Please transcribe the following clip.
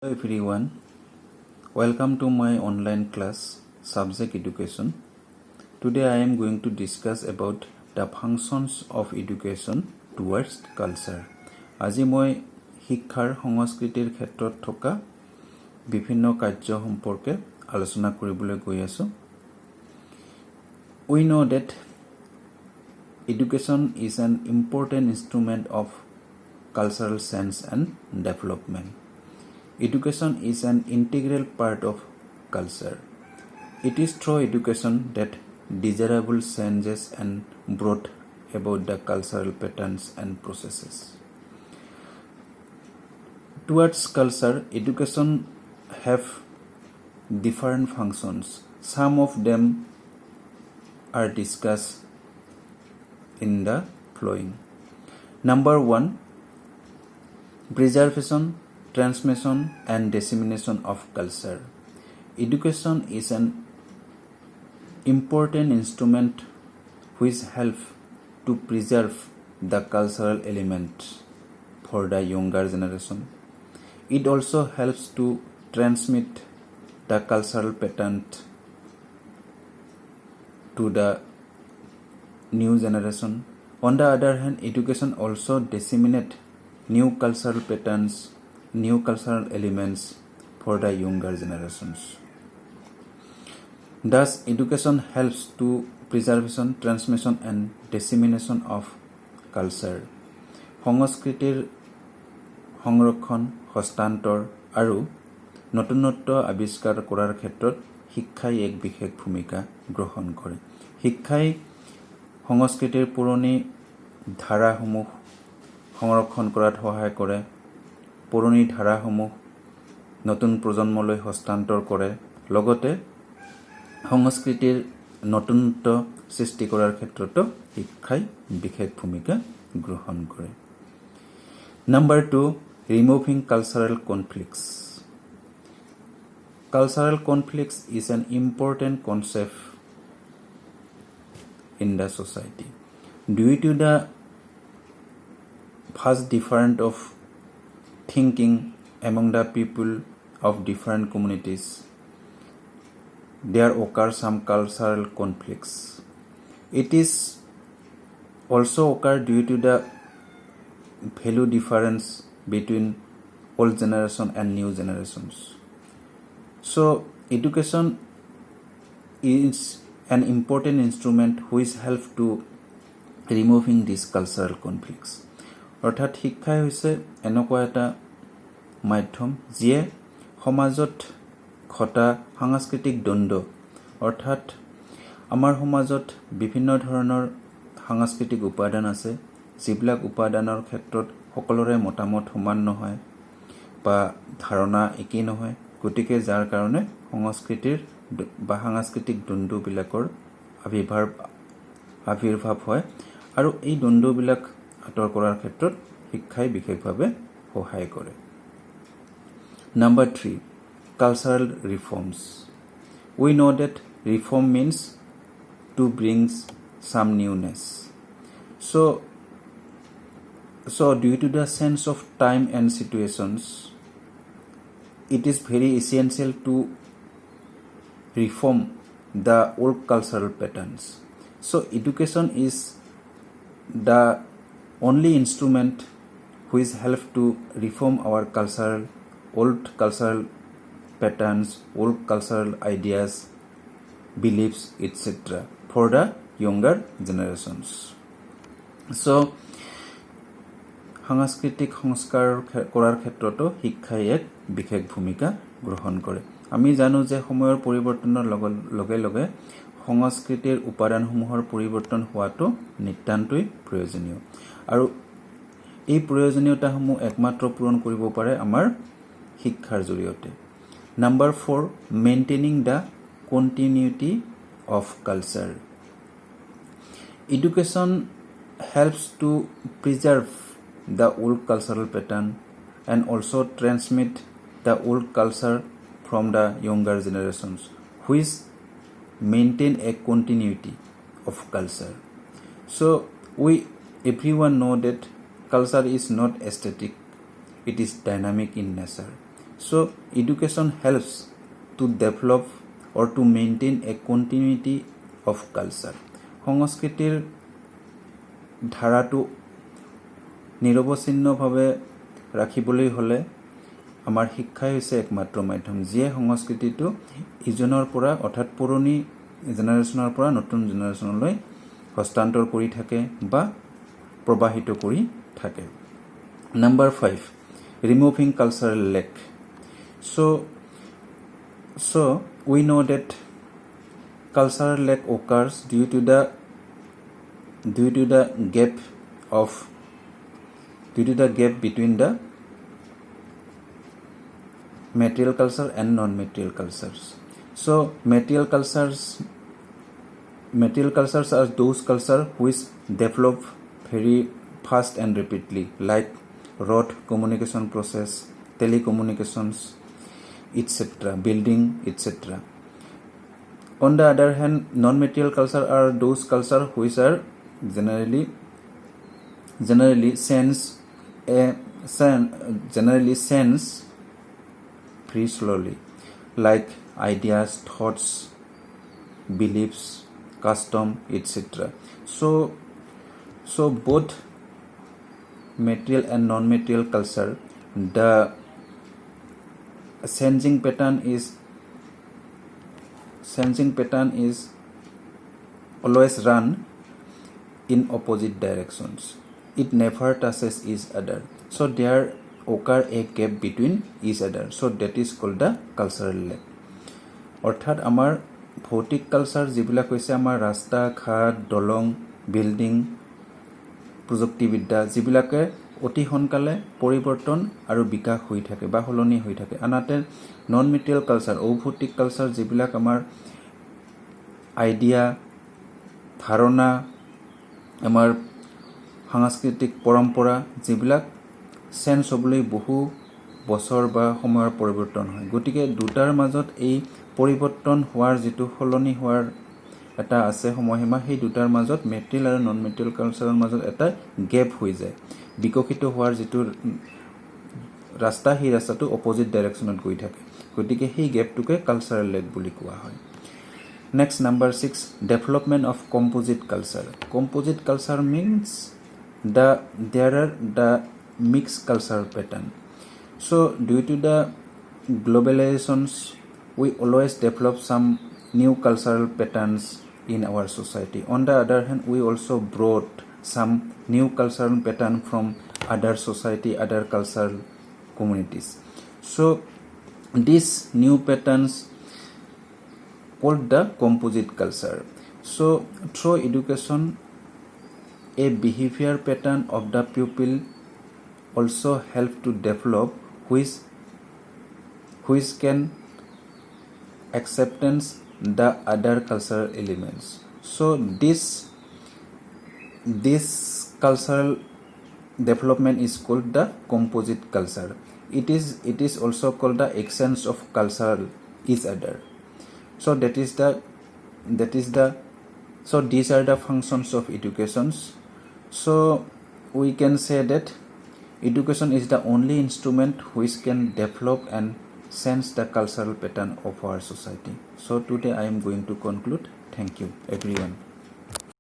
Hello everyone, welcome to my online class Subject Education. Today I am going to discuss about the functions of education towards culture. আজি মই শিক্ষাৰ সংস্কৃতিৰ ক্ষেত্ৰত থকা বিভিন্ন কাৰ্য সম্পৰ্কে আলোচনা কৰিবলৈ গৈ আছো. We know that education is an important instrument of cultural sense and development. Education is an integral part of culture. It is through education that desirable changes and brought about the cultural patterns and processes. Towards culture, education have different functions. Some of them are discussed in the following. Number 1, preservation, transmission and dissemination of culture. Education is an important instrument which helps to preserve the cultural element for the younger generation. It also helps to transmit the cultural pattern to the new generation. On the other hand, education also disseminates new cultural patterns, new cultural elements for the younger generations. Thus, education helps to preservation, transmission and dissemination of culture. সংস্কৃতিৰ সংৰক্ষণ, হস্তান্তৰ আৰু নতুনত্ব আৱিষ্কাৰ কৰাৰ ক্ষেত্ৰত শিক্ষাই এক বিশেষ ভূমিকা গ্ৰহণ কৰে. শিক্ষাই সংস্কৃতিৰ পুৰণি ধাৰাসমূহ সংৰক্ষণ কৰাত সহায় কৰে. পুৰণি ধাৰাসমূহ নতুন প্ৰজন্মলৈ হস্তান্তৰ কৰে. লগতে সংস্কৃতিৰ নতুনত্ব সৃষ্টি কৰাৰ ক্ষেত্ৰতো শিক্ষাই বিশেষ ভূমিকা গ্ৰহণ কৰে. Number 2, removing cultural conflicts. Cultural conflicts is an important concept in the society. Due to the vast difference of thinking among the people of different communities, there occur some cultural conflicts. It is also occur due to the value difference between old generation and new generations. So education is an important instrument which helps to removing these cultural conflicts. অৰ্থাৎ শিক্ষাই হৈছে এনেকুৱা এটা মাধ্যম যিয়ে সমাজত ঘটা সাংস্কৃতিক দ্বন্দ্ব, অৰ্থাৎ আমাৰ সমাজত বিভিন্ন ধৰণৰ সাংস্কৃতিক উপাদান আছে, যিবিলাক উপাদানৰ ক্ষেত্ৰত সকলোৰে মতামত সমান নহয় বা ধাৰণা একেই নহয়. গতিকে যাৰ কাৰণে সংস্কৃতিৰ বা সাংস্কৃতিক দ্বন্দ্ববিলাকৰ আবিৰ্ভাৱ হয় আৰু এই দ্বন্দ্ববিলাক আঁতৰ কৰাৰ ক্ষেত্ৰত শিক্ষাই বিশেষভাৱে সহায় কৰে. Number 3, cultural reforms. We know that reform means to bring some newness. So due to the sense of time and situations, it is very essential to reform the old cultural patterns. So education is the only instrument which helps to reform our old cultural patterns, old cultural ideas, beliefs, etc. for the younger generations. So সাংস্কৃতিক সংস্কাৰ কৰাৰ ক্ষেত্ৰতো শিক্ষাই এক বিশেষ ভূমিকা গ্ৰহণ কৰে. আমি জানো যে সময়ৰ পৰিৱৰ্তনৰ লগে লগে সংস্কৃতিৰ উপাদানসমূহৰ পৰিৱৰ্তন হোৱাটো নিতান্তই প্ৰয়োজনীয় আৰু এই প্ৰয়োজনীয়তাসমূহ একমাত্ৰ পূৰণ কৰিব পাৰে আমাৰ শিক্ষাৰ জৰিয়তে. Number 4, maintaining the continuity of culture. Education helps to preserve the old cultural pattern and also transmit the old culture from the younger generations, which maintain a continuity of culture. So everyone know that culture is not static, it is dynamic in nature. So education helps to develop or to maintain a continuity of culture. সংস্কৃতিৰ ধাৰাটো নিৰৱচ্ছিন্নভাৱে ৰাখিবলৈ হ'লে আমাৰ শিক্ষাই হৈছে একমাত্ৰ মাধ্যম, যিয়ে সংস্কৃতিটো ইজনৰ পৰা অৰ্থাৎ পুৰণি জেনেৰেশ্যনৰ পৰা নতুন জেনেৰেশ্যনলৈ হস্তান্তৰ কৰি থাকে বা প্ৰবাহিত কৰি থাকে। Number 5, removing cultural lack. So we know that cultural lack occurs due to the gap between the material culture and non-material cultures. So material cultures are those cultures which develop very fast and rapidly, like road communication process, telecommunications, etc., building, etc. On the other hand, non-material culture are those cultures which are generally sense very slowly, like ideas, thoughts, beliefs, custom, etc. So both material and non-material culture, the sensing pattern is always run in opposite directions. It never touches each other. So there occur a gap between each other. So that is called the cultural lack. অৰ্থাৎ আমাৰ ভৌতিক culture যিবিলাক হৈছে আমাৰ ৰাস্তা ঘাট, দলং, building, প্ৰযুক্তিবিদ্যা, যিবিলাকে অতি সোনকালে পৰিৱৰ্তন আৰু বিকাশ হৈ থাকে বা সলনি হৈ থাকে। আনহাতে নন মেটেৰিয়েল কালচাৰ, অভৌতিক কালচাৰ, যিবিলাক আমাৰ আইডিয়া, ধাৰণা, আমাৰ সাংস্কৃতিক পৰম্পৰা, যিবিলাক চেঞ্জ হ'বলৈ বহু বছৰ বা সময়ৰ পৰিৱৰ্তন হয়। গতিকে দুটাৰ মাজত এই পৰিৱৰ্তন হোৱাৰ যিটো সলনি হোৱাৰ এটা আছে সময়সীমা, সেই দুটাৰ মাজত মেটেৰিয়েল আৰু নন মেটেৰিয়েল কালচাৰৰ মাজত এটা গেপ হৈ যায়। বিকশিত হোৱাৰ যিটো ৰাস্তা, সেই ৰাস্তাটো অপজিট ডাইৰেকশ্যনত গৈ থাকে। গতিকে সেই গেপটোকে কালচাৰেল লেক বুলি কোৱা হয়। Next, number 6, development of composite culture. Composite culture means there are the mixed cultural pattern. So due to the globalizations, we always develop some new cultural patterns in our society. On the other hand, we also brought some new cultural pattern from other society, other cultural communities. So these new patterns called the composite culture. So through education, a behavior pattern of the pupil also help to develop which can acceptance the other cultural elements. So this cultural development is called the composite culture. It is also called the exchange of cultural each other. So so these are the functions of educations. So we can say that education is the only instrument which can develop and sense the cultural pattern of our society. So today I am going to conclude. Thank you everyone.